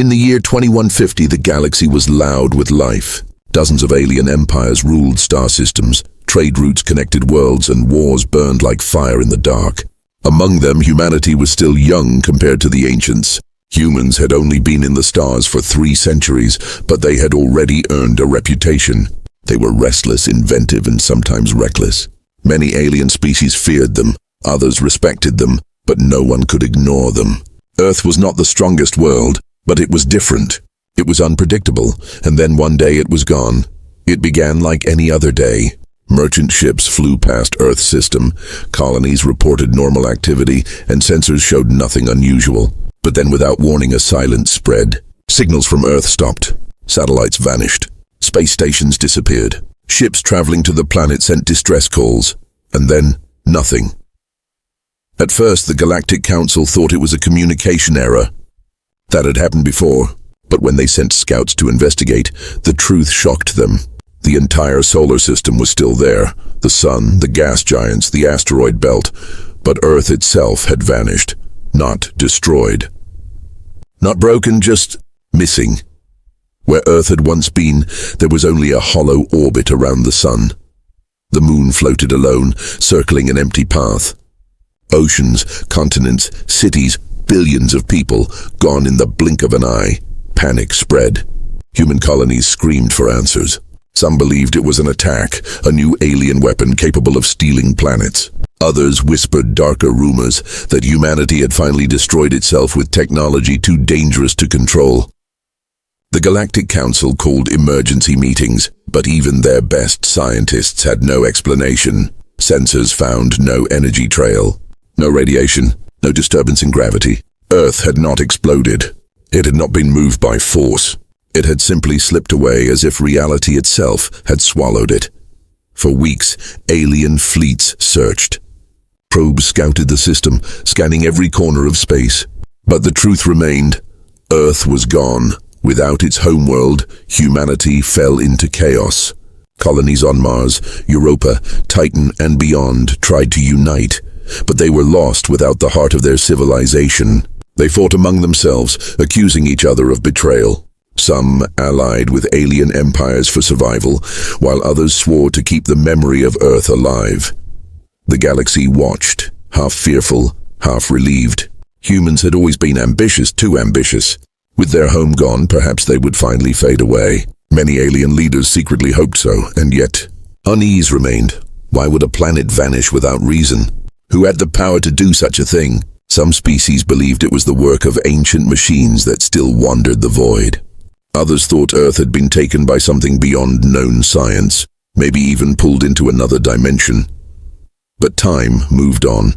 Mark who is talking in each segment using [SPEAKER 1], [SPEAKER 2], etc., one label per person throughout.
[SPEAKER 1] In the year 2150, the galaxy was loud with life. Dozens of alien empires ruled star systems, trade routes connected worlds, and wars burned like fire in the dark. Among them, humanity was still young compared to the ancients. Humans had only been in the stars for 3 centuries, but they had already earned a reputation. They were restless, inventive, and sometimes reckless. Many alien species feared them, others respected them, but no one could ignore them. Earth was not the strongest world, but it was different. It was unpredictable, and then one day it was gone. It began like any other day. Merchant ships flew past Earth's system, colonies reported normal activity, and sensors showed nothing unusual. But then without warning, a silence spread. Signals from Earth stopped. Satellites vanished. Space stations disappeared. Ships traveling to the planet sent distress calls. And then, nothing. At first, the Galactic Council thought it was a communication error. That had happened before, but when they sent scouts to investigate, the truth shocked them. The entire solar system was still there. The sun, the gas giants, the asteroid belt. But Earth itself had vanished. Not destroyed. Not broken, just missing. Where Earth had once been, there was only a hollow orbit around the sun. The moon floated alone, circling an empty path. Oceans, continents, cities, billions of people, gone in the blink of an eye. Panic spread. Human colonies screamed for answers. Some believed it was an attack, a new alien weapon capable of stealing planets. Others whispered darker rumors that humanity had finally destroyed itself with technology too dangerous to control. The Galactic Council called emergency meetings, but even their best scientists had no explanation. Sensors found no energy trail, no radiation, no disturbance in gravity. Earth had not exploded. It had not been moved by force. It had simply slipped away as if reality itself had swallowed it. For weeks, alien fleets searched. Probes scouted the system, scanning every corner of space. But the truth remained. Earth was gone. Without its homeworld, humanity fell into chaos. Colonies on Mars, Europa, Titan, and beyond tried to unite, but they were lost without the heart of their civilization. They fought among themselves, accusing each other of betrayal. Some allied with alien empires for survival, while others swore to keep the memory of Earth alive. The galaxy watched, half fearful, half relieved. Humans had always been ambitious, too ambitious. With their home gone, perhaps they would finally fade away. Many alien leaders secretly hoped so, and yet unease remained. Why would a planet vanish without reason? Who had the power to do such a thing? Some species believed it was the work of ancient machines that still wandered the void. Others thought Earth had been taken by something beyond known science, maybe even pulled into another dimension. But time moved on.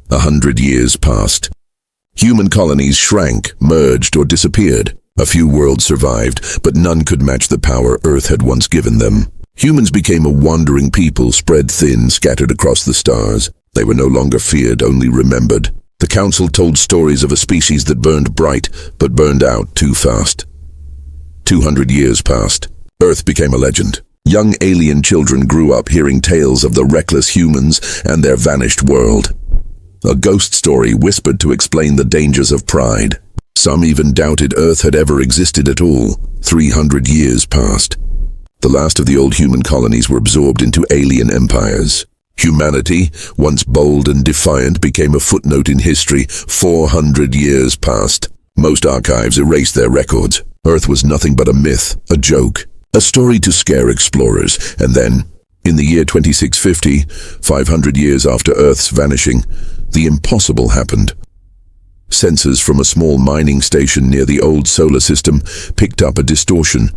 [SPEAKER 1] 100 years passed. Human colonies shrank, merged, or disappeared. A few worlds survived, but none could match the power Earth had once given them. Humans became a wandering people, spread thin, scattered across the stars. They were no longer feared, only remembered. The Council told stories of a species that burned bright, but burned out too fast. 200 years passed. Earth became a legend. Young alien children grew up hearing tales of the reckless humans and their vanished world. A ghost story whispered to explain the dangers of pride. Some even doubted Earth had ever existed at all. 300 years passed. The last of the old human colonies were absorbed into alien empires. Humanity, once bold and defiant, became a footnote in history. 400 years passed. Most archives erased their records. Earth was nothing but a myth, a joke, a story to scare explorers. And then, in the year 2650, 500 years after Earth's vanishing, the impossible happened. Sensors from a small mining station near the old solar system picked up a distortion.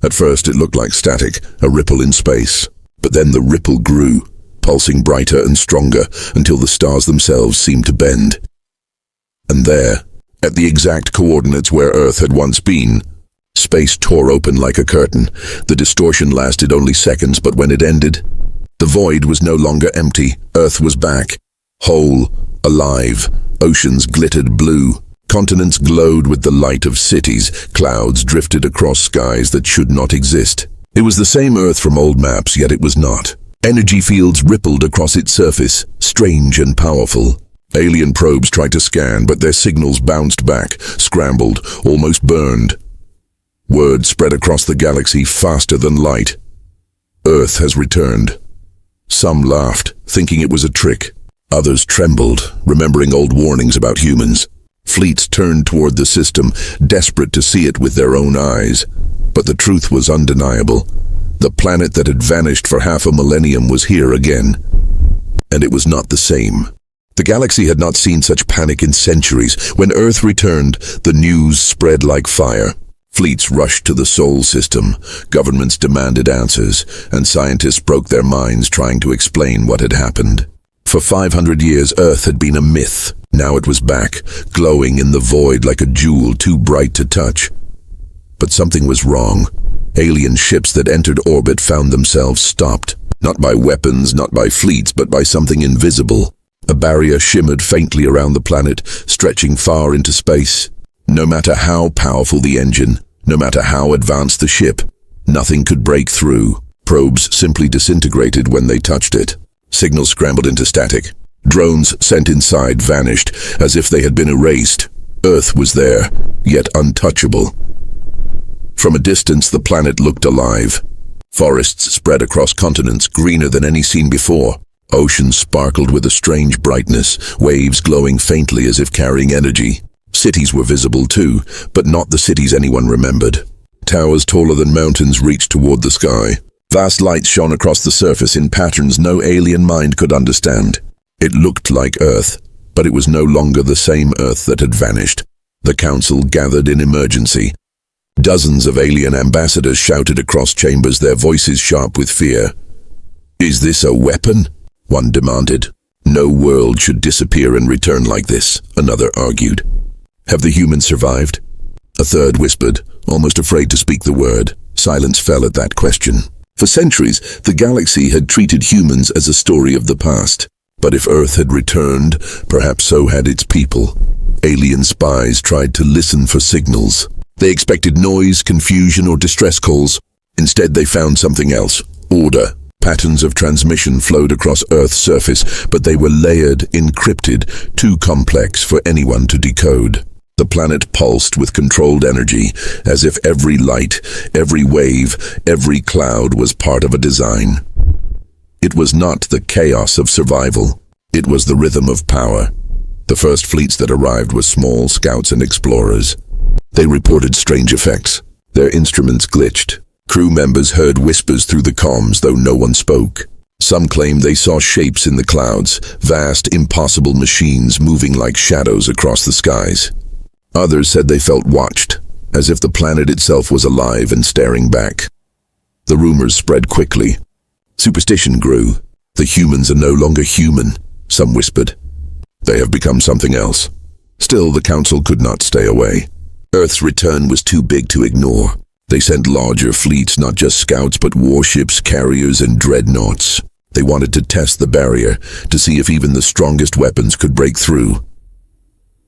[SPEAKER 1] At first it looked like static, a ripple in space. But then the ripple grew, pulsing brighter and stronger until the stars themselves seemed to bend. And there, at the exact coordinates where Earth had once been, space tore open like a curtain. The distortion lasted only seconds, but when it ended, the void was no longer empty. Earth was back, whole, alive. Oceans glittered blue. Continents glowed with the light of cities. Clouds drifted across skies that should not exist. It was the same Earth from old maps, yet it was not. Energy fields rippled across its surface, strange and powerful. Alien probes tried to scan, but their signals bounced back, scrambled, almost burned. Word spread across the galaxy faster than light. Earth has returned. Some laughed, thinking it was a trick. Others trembled, remembering old warnings about humans. Fleets turned toward the system, desperate to see it with their own eyes. But the truth was undeniable. The planet that had vanished for half a millennium was here again. And it was not the same. The galaxy had not seen such panic in centuries. When Earth returned, the news spread like fire. Fleets rushed to the Sol system, governments demanded answers, and scientists broke their minds trying to explain what had happened. For 500 years, Earth had been a myth. Now it was back, glowing in the void like a jewel too bright to touch. But something was wrong. Alien ships that entered orbit found themselves stopped. Not by weapons, not by fleets, but by something invisible. A barrier shimmered faintly around the planet, stretching far into space. No matter how powerful the engine, no matter how advanced the ship, nothing could break through. Probes simply disintegrated when they touched it. Signals scrambled into static. Drones sent inside vanished, as if they had been erased. Earth was there, yet untouchable. From a distance, the planet looked alive. Forests spread across continents, greener than any seen before. Oceans sparkled with a strange brightness, waves glowing faintly as if carrying energy. Cities were visible too, but not the cities anyone remembered. Towers taller than mountains reached toward the sky. Vast lights shone across the surface in patterns no alien mind could understand. It looked like Earth, but it was no longer the same Earth that had vanished. The council gathered in emergency. Dozens of alien ambassadors shouted across chambers, their voices sharp with fear. "Is this a weapon?" one demanded. "No world should disappear and return like this," another argued. "Have the humans survived?" a third whispered, almost afraid to speak the word. Silence fell at that question. For centuries, the galaxy had treated humans as a story of the past. But if Earth had returned, perhaps so had its people. Alien spies tried to listen for signals. They expected noise, confusion, or distress calls. Instead, they found something else: order. Patterns of transmission flowed across Earth's surface, but they were layered, encrypted, too complex for anyone to decode. The planet pulsed with controlled energy, as if every light, every wave, every cloud was part of a design. It was not the chaos of survival. It was the rhythm of power. The first fleets that arrived were small scouts and explorers. They reported strange effects. Their instruments glitched. Crew members heard whispers through the comms, though no one spoke. Some claimed they saw shapes in the clouds, vast, impossible machines moving like shadows across the skies. Others said they felt watched, as if the planet itself was alive and staring back. The rumors spread quickly. Superstition grew. The humans are no longer human, some whispered. They have become something else. Still, the council could not stay away. Earth's return was too big to ignore. They sent larger fleets, not just scouts, but warships, carriers, and dreadnoughts. They wanted to test the barrier, to see if even the strongest weapons could break through.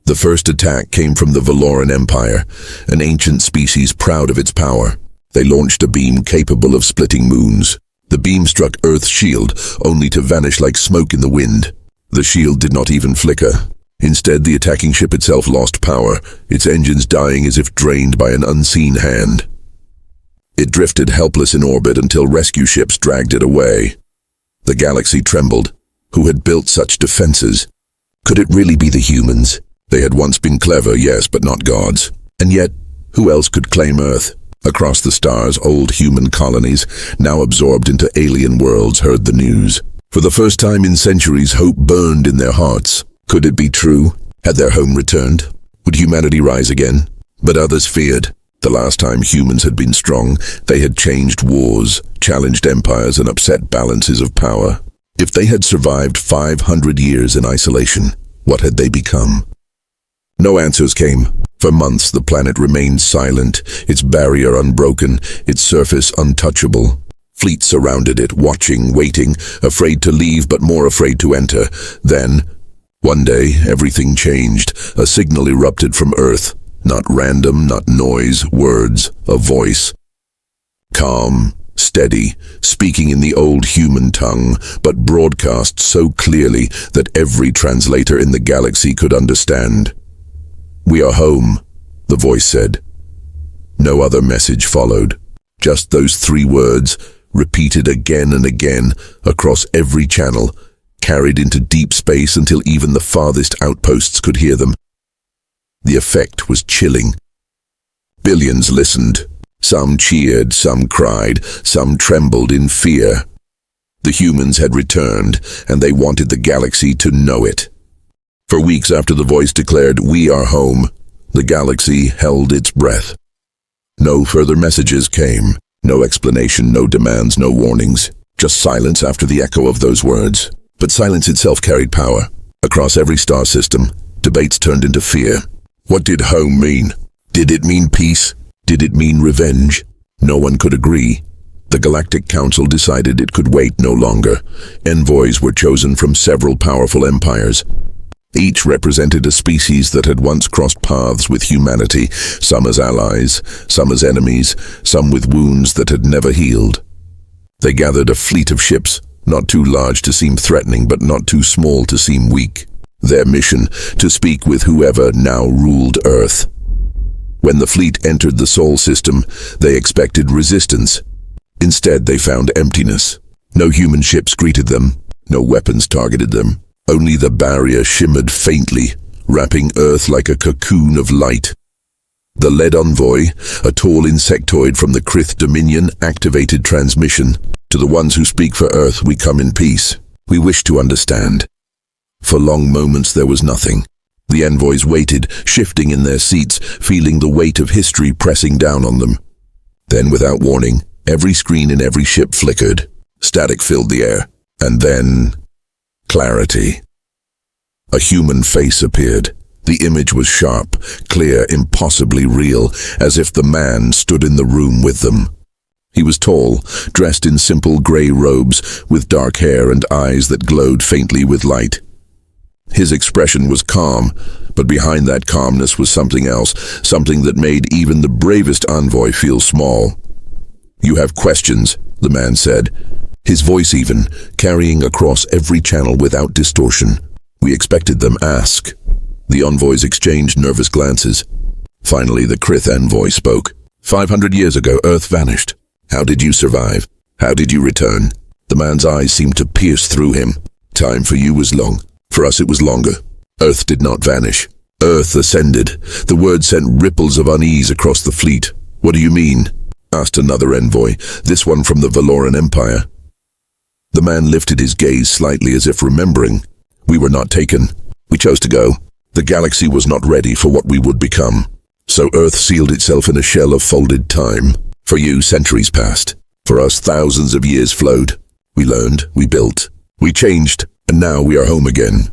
[SPEAKER 1] The first attack came from the Valoran Empire, an ancient species proud of its power. They launched a beam capable of splitting moons. The beam struck Earth's shield, only to vanish like smoke in the wind. The shield did not even flicker. Instead, the attacking ship itself lost power, its engines dying as if drained by an unseen hand. It drifted helpless in orbit until rescue ships dragged it away. The galaxy trembled. Who had built such defenses? Could it really be the humans? They had once been clever, yes, but not gods. And yet, who else could claim Earth? Across the stars, old human colonies, now absorbed into alien worlds, heard the news. For the first time in centuries, hope burned in their hearts. Could it be true? Had their home returned? Would humanity rise again? But others feared. The last time humans had been strong, they had changed wars, challenged empires, and upset balances of power. If they had survived 500 years in isolation, what had they become? No answers came. For months, the planet remained silent, its barrier unbroken, its surface untouchable. Fleets surrounded it, watching, waiting, afraid to leave but more afraid to enter. Then, one day, everything changed. A signal erupted from Earth. Not random, not noise, words, a voice. Calm, steady, speaking in the old human tongue, but broadcast so clearly that every translator in the galaxy could understand. "We are home," the voice said. No other message followed, just those 3 words, repeated again and again across every channel, carried into deep space until even the farthest outposts could hear them. The effect was chilling. Billions listened. Some cheered, some cried, some trembled in fear. The humans had returned, and they wanted the galaxy to know it. For weeks after the voice declared, "We are home," the galaxy held its breath. No further messages came. No explanation, no demands, no warnings. Just silence after the echo of those words. But silence itself carried power. Across every star system, debates turned into fear. What did home mean? Did it mean peace? Did it mean revenge? No one could agree. The Galactic Council decided it could wait no longer. Envoys were chosen from several powerful empires. Each represented a species that had once crossed paths with humanity, some as allies, some as enemies, some with wounds that had never healed. They gathered a fleet of ships, not too large to seem threatening, but not too small to seem weak. Their mission, to speak with whoever now ruled Earth. When the fleet entered the Sol system, they expected resistance. Instead, they found emptiness. No human ships greeted them. No weapons targeted them. Only the barrier shimmered faintly, wrapping Earth like a cocoon of light. The lead envoy, a tall insectoid from the Krith Dominion, activated transmission. "To the ones who speak for Earth, we come in peace. We wish to understand." For long moments there was nothing. The envoys waited, shifting in their seats, feeling the weight of history pressing down on them. Then, without warning, every screen in every ship flickered. Static filled the air. And then, clarity. A human face appeared. The image was sharp, clear, impossibly real, as if the man stood in the room with them. He was tall, dressed in simple grey robes, with dark hair and eyes that glowed faintly with light. His expression was calm, but behind that calmness was something else, something that made even the bravest envoy feel small. "You have questions," the man said, his voice even, carrying across every channel without distortion. "We expected them. Ask." The envoys exchanged nervous glances. Finally, the Krith envoy spoke. 500 years ago, Earth vanished. How did you survive? How did you return?" The man's eyes seemed to pierce through him. "Time for you was long. For us it was longer. Earth did not vanish. Earth ascended." The word sent ripples of unease across the fleet. "What do you mean?" asked another envoy, this one from the Valoran Empire. The man lifted his gaze slightly as if remembering. "We were not taken. We chose to go. The galaxy was not ready for what we would become. So Earth sealed itself in a shell of folded time. For you, centuries passed. For us, thousands of years flowed. We learned, we built, we changed, and now we are home again."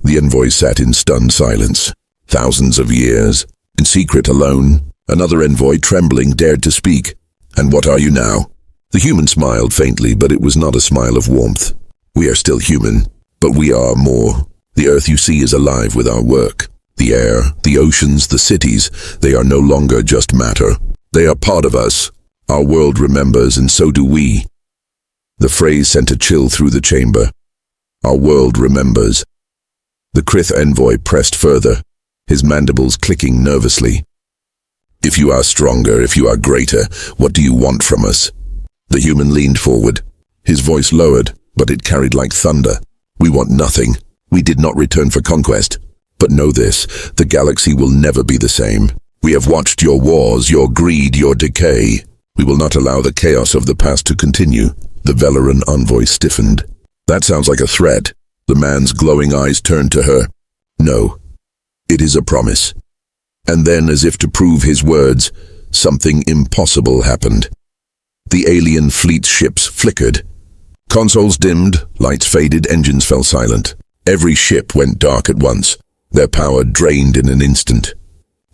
[SPEAKER 1] The envoy sat in stunned silence. Thousands of years. In secret, alone. Another envoy, trembling, dared to speak. "And what are you now?" The human smiled faintly, but it was not a smile of warmth. "We are still human, but we are more. The Earth you see is alive with our work. The air, the oceans, the cities, they are no longer just matter. They are part of us. Our world remembers, and so do we." The phrase sent a chill through the chamber. Our world remembers. The Krith envoy pressed further, his mandibles clicking nervously. "If you are stronger, if you are greater, what do you want from us?" The human leaned forward. His voice lowered, but it carried like thunder. "We want nothing. We did not return for conquest. But know this, the galaxy will never be the same. We have watched your wars, your greed, your decay. We will not allow the chaos of the past to continue." The Valoran envoy stiffened. "That sounds like a threat." The man's glowing eyes turned to her. "No, it is a promise." And then, as if to prove his words, something impossible happened. The alien fleet's ships flickered. Consoles dimmed, lights faded, engines fell silent. Every ship went dark at once, their power drained in an instant.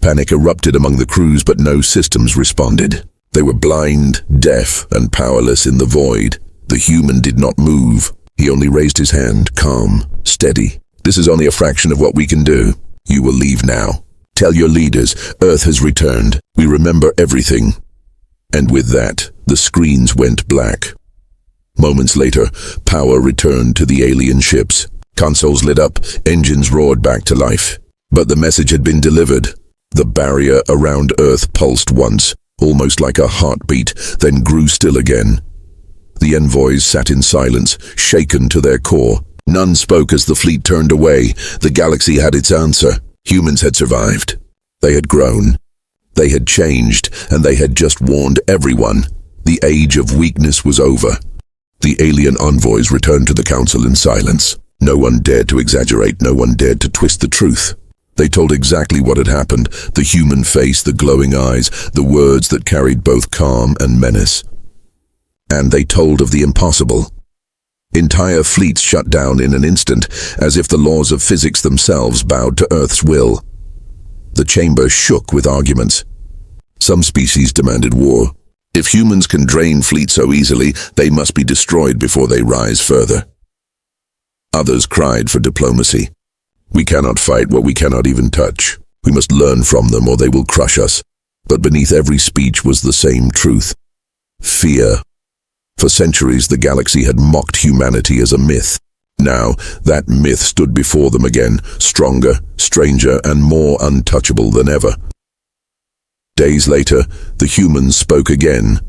[SPEAKER 1] Panic erupted among the crews, but no systems responded. They were blind, deaf, and powerless in the void. The human did not move. He only raised his hand, calm, steady. "This is only a fraction of what we can do. You will leave now. Tell your leaders, Earth has returned. We remember everything." And with that, the screens went black. Moments later, power returned to the alien ships. Consoles lit up, engines roared back to life. But the message had been delivered. The barrier around Earth pulsed once, almost like a heartbeat, then grew still again. The envoys sat in silence, shaken to their core. None spoke as the fleet turned away. The galaxy had its answer. Humans had survived. They had grown. They had changed, and they had just warned everyone. The age of weakness was over. The alien envoys returned to the council in silence. No one dared to exaggerate, no one dared to twist the truth. They told exactly what had happened, the human face, the glowing eyes, the words that carried both calm and menace. And they told of the impossible. Entire fleets shut down in an instant, as if the laws of physics themselves bowed to Earth's will. The chamber shook with arguments. Some species demanded war. If humans can drain fleets so easily, they must be destroyed before they rise further. Others cried for diplomacy. We cannot fight what we cannot even touch. We must learn from them or they will crush us. But beneath every speech was the same truth. Fear. For centuries, the galaxy had mocked humanity as a myth. Now, that myth stood before them again, stronger, stranger, and more untouchable than ever. Days later, the humans spoke again.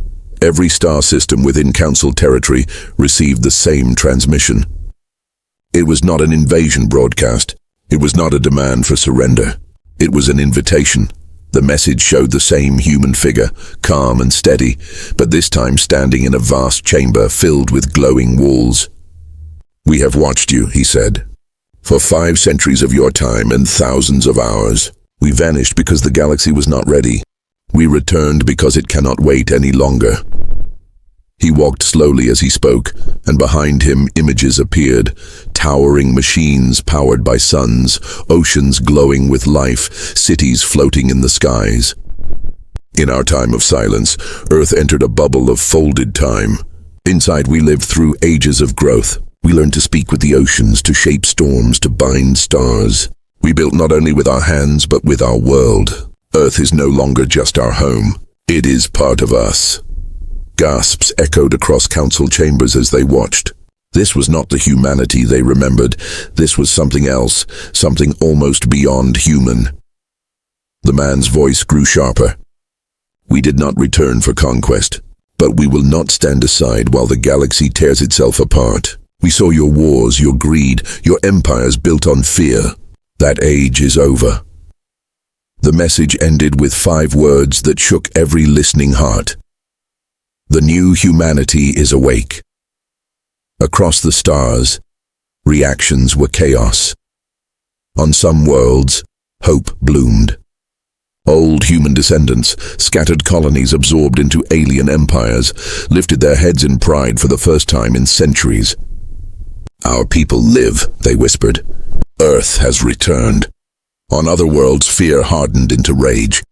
[SPEAKER 1] Every star system within Council territory received the same transmission. It was not an invasion broadcast. It was not a demand for surrender. It was an invitation. The message showed the same human figure, calm and steady, but this time standing in a vast chamber filled with glowing walls. "We have watched you," he said. "For 5 centuries of your time and thousands of ours. We vanished because the galaxy was not ready. We returned because it cannot wait any longer." He walked slowly as he spoke, and behind him images appeared, towering machines powered by suns, oceans glowing with life, cities floating in the skies. In our time of silence, Earth entered a bubble of folded time. Inside we lived through ages of growth. We learned to speak with the oceans, to shape storms, to bind stars. We built not only with our hands, but with our world. Earth is no longer just our home. It is part of us. Gasps echoed across council chambers as they watched. This was not the humanity they remembered. This was something else, something almost beyond human. The man's voice grew sharper. "We did not return for conquest, but we will not stand aside while the galaxy tears itself apart. We saw your wars, your greed, your empires built on fear. That age is over." The message ended with 5 words that shook every listening heart. The new humanity is awake. Across the stars, reactions were chaos. On some worlds, hope bloomed. Old human descendants, scattered colonies absorbed into alien empires, lifted their heads in pride for the first time in centuries. "Our people live," they whispered. "Earth has returned." On other worlds, fear hardened into rage.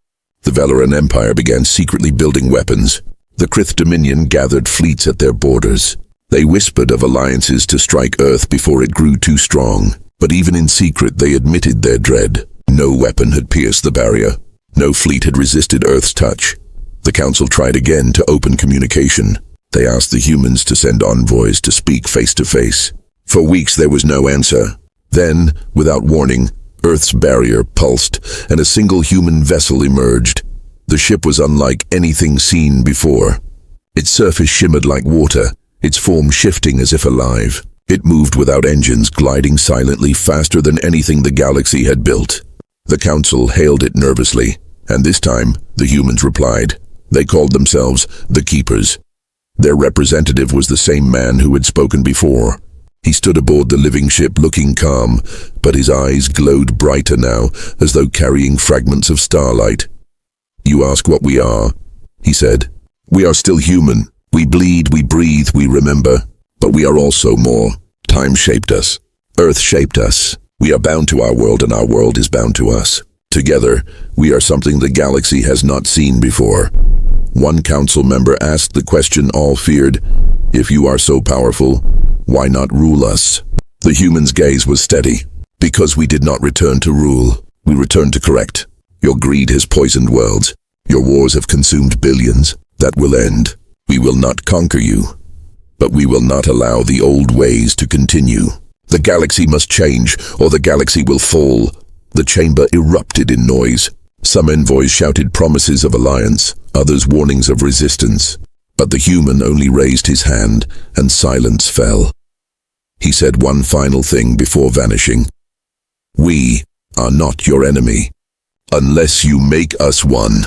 [SPEAKER 1] The Valoran Empire began secretly building weapons. The Krith Dominion gathered fleets at their borders. They whispered of alliances to strike Earth before it grew too strong. But even in secret, they admitted their dread. No weapon had pierced the barrier. No fleet had resisted Earth's touch. The Council tried again to open communication. They asked the humans to send envoys to speak face to face. For weeks there was no answer. Then, without warning, Earth's barrier pulsed, and a single human vessel emerged. The ship was unlike anything seen before. Its surface shimmered like water, its form shifting as if alive. It moved without engines, gliding silently faster than anything the galaxy had built. The Council hailed it nervously, and this time the humans replied. They called themselves the Keepers. Their representative was the same man who had spoken before. He stood aboard the living ship looking calm, but his eyes glowed brighter now, as though carrying fragments of starlight. "You ask what we are," he said. "We are still human. We bleed, we breathe, we remember. But we are also more. Time shaped us. Earth shaped us. We are bound to our world and our world is bound to us. Together, we are something the galaxy has not seen before." One council member asked the question all feared. "If you are so powerful, why not rule us?" The human's gaze was steady. "Because we did not return to rule. We returned to correct. Your greed has poisoned worlds. Your wars have consumed billions. That will end. We will not conquer you, but we will not allow the old ways to continue. The galaxy must change, or the galaxy will fall. The chamber erupted in noise. Some envoys shouted promises of alliance, others warnings of resistance. But the human only raised his hand, and silence fell. He said one final thing before vanishing. We are not your enemy, unless you make us one.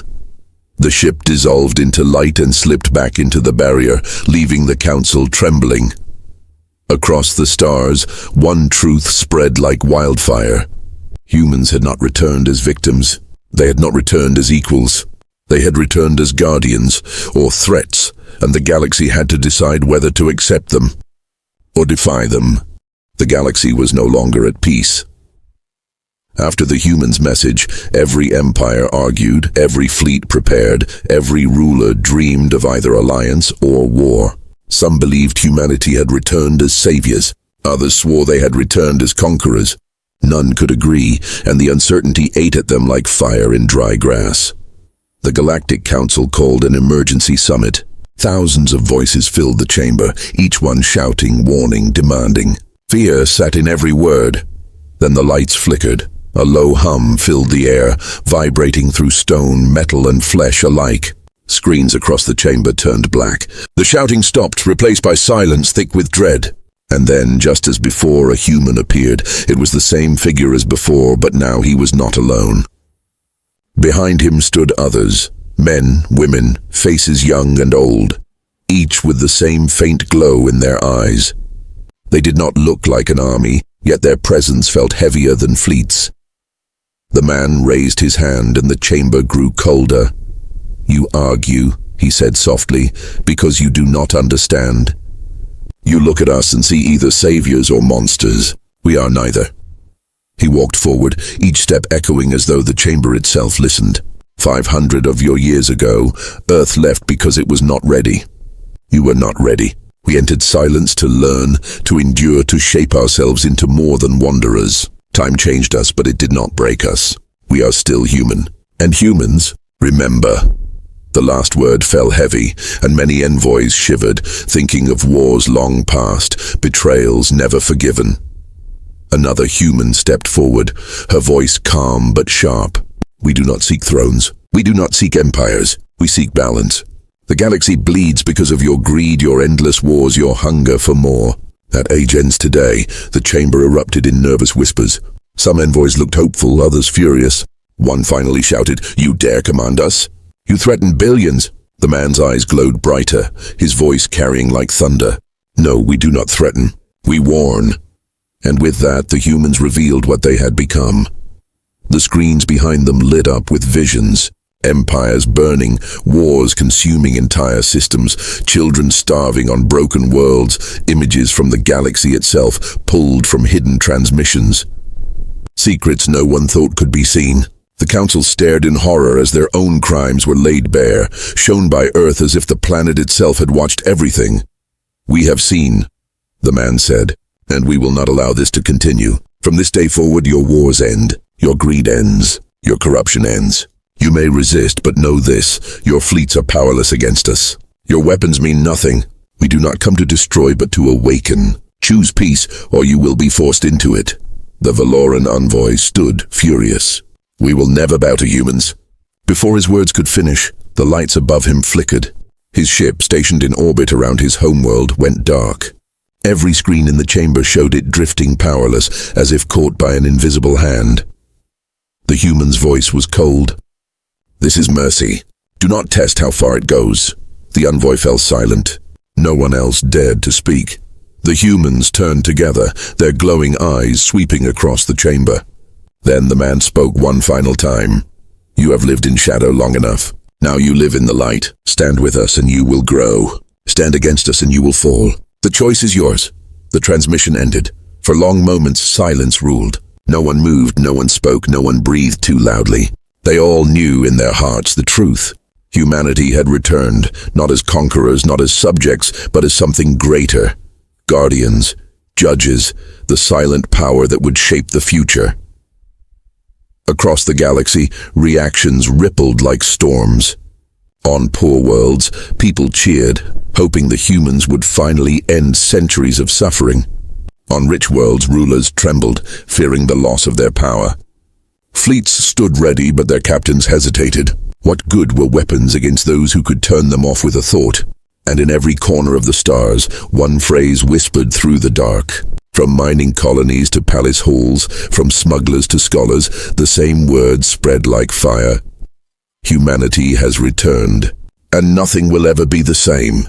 [SPEAKER 1] The ship dissolved into light and slipped back into the barrier, leaving the council trembling. Across the stars, one truth spread like wildfire. Humans had not returned as victims. They had not returned as equals. They had returned as guardians, or threats, and the galaxy had to decide whether to accept them or defy them. The galaxy was no longer at peace. After the humans' message, every empire argued, every fleet prepared, every ruler dreamed of either alliance or war. Some believed humanity had returned as saviors. Others swore they had returned as conquerors. None could agree, and the uncertainty ate at them like fire in dry grass. The Galactic Council called an emergency summit. Thousands of voices filled the chamber, each one shouting, warning, demanding. Fear sat in every word. Then the lights flickered. A low hum filled the air, vibrating through stone, metal, and flesh alike. Screens across the chamber turned black. The shouting stopped, replaced by silence thick with dread. And then, just as before, a human appeared. It was the same figure as before, but now he was not alone. Behind him stood others, men, women, faces young and old, each with the same faint glow in their eyes. They did not look like an army, yet their presence felt heavier than fleets. The man raised his hand and the chamber grew colder. You argue, he said softly, because you do not understand. You look at us and see either saviors or monsters. We are neither. He walked forward, each step echoing as though the chamber itself listened. 500 of your years ago, Earth left because it was not ready. You were not ready. We entered silence to learn, to endure, to shape ourselves into more than wanderers. Time changed us, but it did not break us. We are still human. And humans, remember. The last word fell heavy, and many envoys shivered, thinking of wars long past, betrayals never forgiven. Another human stepped forward, her voice calm but sharp. We do not seek thrones. We do not seek empires. We seek balance. The galaxy bleeds because of your greed, your endless wars, your hunger for more. That age ends today. The chamber erupted in nervous whispers. Some envoys looked hopeful, others furious. One finally shouted, "You dare command us? You threaten billions." The man's eyes glowed brighter, his voice carrying like thunder. "No, we do not threaten. We warn." And with that, the humans revealed what they had become. The screens behind them lit up with visions. Empires burning, wars consuming entire systems, children starving on broken worlds, images from the galaxy itself pulled from hidden transmissions. Secrets no one thought could be seen. The council stared in horror as their own crimes were laid bare, shown by Earth as if the planet itself had watched everything. "We have seen," the man said, "and we will not allow this to continue. From this day forward, your wars end, your greed ends, your corruption ends. You may resist, but know this, your fleets are powerless against us. Your weapons mean nothing. We do not come to destroy, but to awaken. Choose peace, or you will be forced into it." The Valoran envoy stood, furious. "We will never bow to humans." Before his words could finish, the lights above him flickered. His ship, stationed in orbit around his homeworld, went dark. Every screen in the chamber showed it drifting powerless, as if caught by an invisible hand. The human's voice was cold. "This is mercy. Do not test how far it goes." The envoy fell silent. No one else dared to speak. The humans turned together, their glowing eyes sweeping across the chamber. Then the man spoke one final time. "You have lived in shadow long enough. Now you live in the light. Stand with us and you will grow. Stand against us and you will fall. The choice is yours." The transmission ended. For long moments, silence ruled. No one moved, no one spoke, no one breathed too loudly. They all knew in their hearts the truth. Humanity had returned, not as conquerors, not as subjects, but as something greater. Guardians, judges, the silent power that would shape the future. Across the galaxy, reactions rippled like storms. On poor worlds, people cheered, hoping the humans would finally end centuries of suffering. On rich worlds, rulers trembled, fearing the loss of their power. Fleets stood ready, but their captains hesitated. What good were weapons against those who could turn them off with a thought? And in every corner of the stars, one phrase whispered through the dark. From mining colonies to palace halls, from smugglers to scholars, the same words spread like fire. Humanity has returned, and nothing will ever be the same.